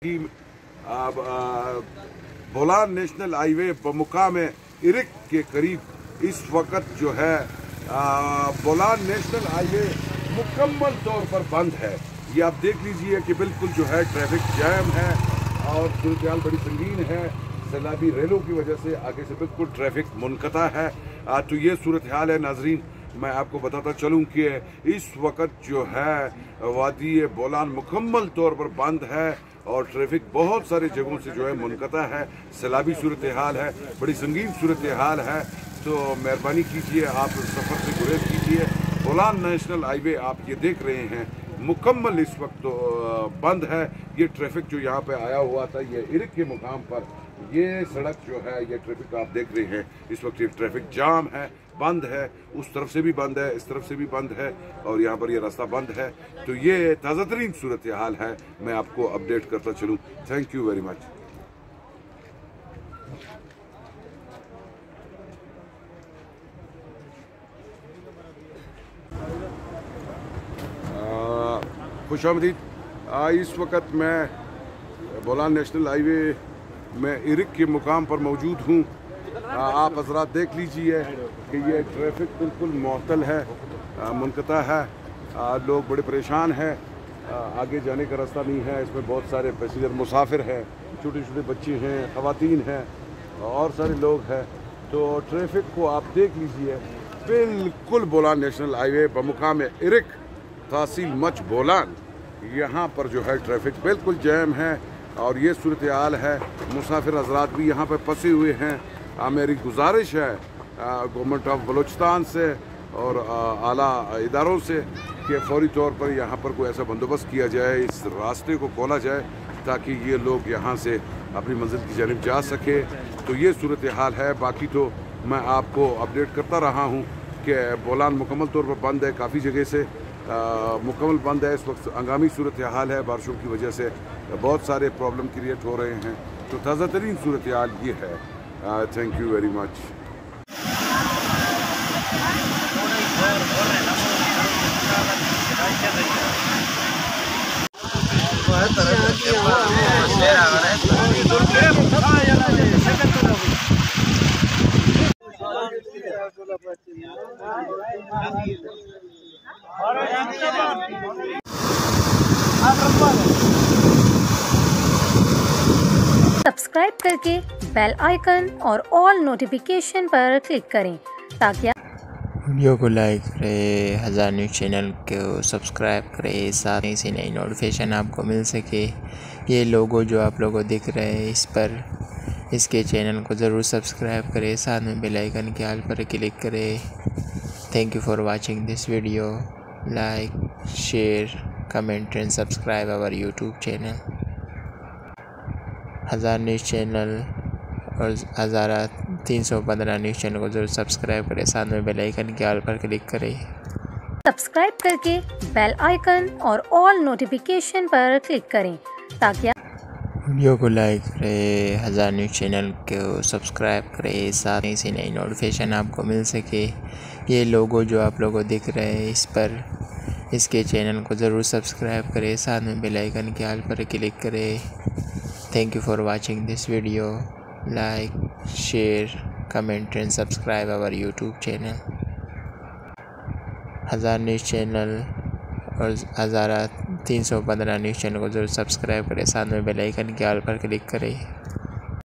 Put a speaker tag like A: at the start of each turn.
A: की Bolan national highway बमुकाम Eric के करीब इस वक्त जो है बोलान नेशनल हाईवे मुकम्मल तौर पर बंद है। ये आप देख लीजिए कि बिल्कुल जो है ट्रैफिक जैम है और सूरत हाल बड़ी संगीन है। सैलाबी रेलों की वजह से आगे से बिल्कुल ट्रैफिक मुनक़ता है। तो ये सूरत हाल है नाजरीन। मैं आपको बताता चलूँ कि इस वक्त जो है वादी बोलान मुकम्मल तौर पर बंद है और ट्रैफिक बहुत सारे जगहों से जो है मुनक़ता है। सैलाबी सूरत हाल है, बड़ी संगीन सूरत हाल है। तो मेहरबानी कीजिए, आप सफ़र से गुरेज कीजिए। बोलान नेशनल हाईवे आप ये देख रहे हैं मुकम्मल इस वक्त तो बंद है। ये ट्रैफिक जो यहाँ पे आया हुआ था, ये इरिक के मुकाम पर ये सड़क जो है, ये ट्रैफिक आप देख रहे हैं इस वक्त ये ट्रैफिक जाम है, बंद है। उस तरफ से भी बंद है, इस तरफ से भी बंद है और यहाँ पर ये रास्ता बंद है। तो ये ताज़ा तरीन सूरत हाल है, मैं आपको अपडेट करता चलूँ। Thank you very much. खुशामदीद। इस वक्त मैं बोलान नेशनल हाईवे में इरिक के मुकाम पर मौजूद हूँ। आप हजरात देख लीजिए कि ये ट्रैफिक बिल्कुल मुअत्तल है, मुनक़ता है। लोग बड़े परेशान हैं, आगे जाने का रास्ता नहीं है। इसमें बहुत सारे पैसेंजर मुसाफिर हैं, छोटे छोटे बच्चे हैं, ख़वातीन हैं और सारे लोग हैं। तो ट्रैफिक को आप देख लीजिए, बिल्कुल बोलान नेशनल हाईवे बमुकाम इरिक तहसील मच बोलान, यहाँ पर जो है ट्रैफिक बिल्कुल जैम है और ये सूरत हाल है। मुसाफिर हजरात भी यहाँ पर फंसे हुए हैं। मेरी गुजारिश है गवर्नमेंट ऑफ बलूचिस्तान से और आला इदारों से कि फौरी तौर पर यहाँ पर कोई ऐसा बंदोबस्त किया जाए, इस रास्ते को खोला जाए ताकि ये लोग यहाँ से अपनी मंजिल की जानिब जा सके। तो ये सूरत हाल है। बाकी तो मैं आपको अपडेट करता रहा हूँ कि बोलान मुकम्मल तौर पर बंद है, काफ़ी जगह से मुकम्मल बंद है। इस वक्त हंगामी सूरत हाल है, बारिशों की वजह से बहुत सारे प्रॉब्लम क्रिएट हो रहे हैं। तो ताज़ा तरीन सूरत हाल ये है। Thank you very much.
B: Subscribe करके बेल आइकन और ऑल नोटिफिकेशन पर क्लिक करें ताकि
C: वीडियो को लाइक करें, हज़ार न्यूज़ चैनल को सब्सक्राइब करें, साथ ही से नई नोटिफिकेशन आपको मिल सके। ये लोगो जो आप लोगों को दिख रहे हैं, इस पर इसके चैनल को ज़रूर सब्सक्राइब करें, साथ में बेल आइकन के ऑल पर क्लिक करें। Thank you for watching this video. Like, share, comment and subscribe our YouTube channel हज़ार न्यूज़ चैनल और 1315 न्यूज़ चैनल को ज़रूर सब्सक्राइब करें, साथ में बेल आइकन के ऑल पर क्लिक करें।
B: सब्सक्राइब करके बेल आइकन और ऑल नोटिफिकेशन पर क्लिक करें ताकि
C: वीडियो को लाइक करें, हज़ार न्यूज़ चैनल को सब्सक्राइब करें, साथ ही से नई नोटिफिकेशन आपको मिल सके। ये लोगो जो आप लोगों को दिख रहे हैं, इस पर इसके चैनल को ज़रूर सब्सक्राइब करें, साथ में बेल आइकन के ऑल पर क्लिक करें। Thank you for watching this video. Like, share, comment and subscribe our YouTube channel हज़ार न्यूज़ चैनल और 1315 न्यूज़ चैनल को ज़रूर सब्सक्राइब करें, साथ में बेल आइकन के ऑल पर क्लिक करें।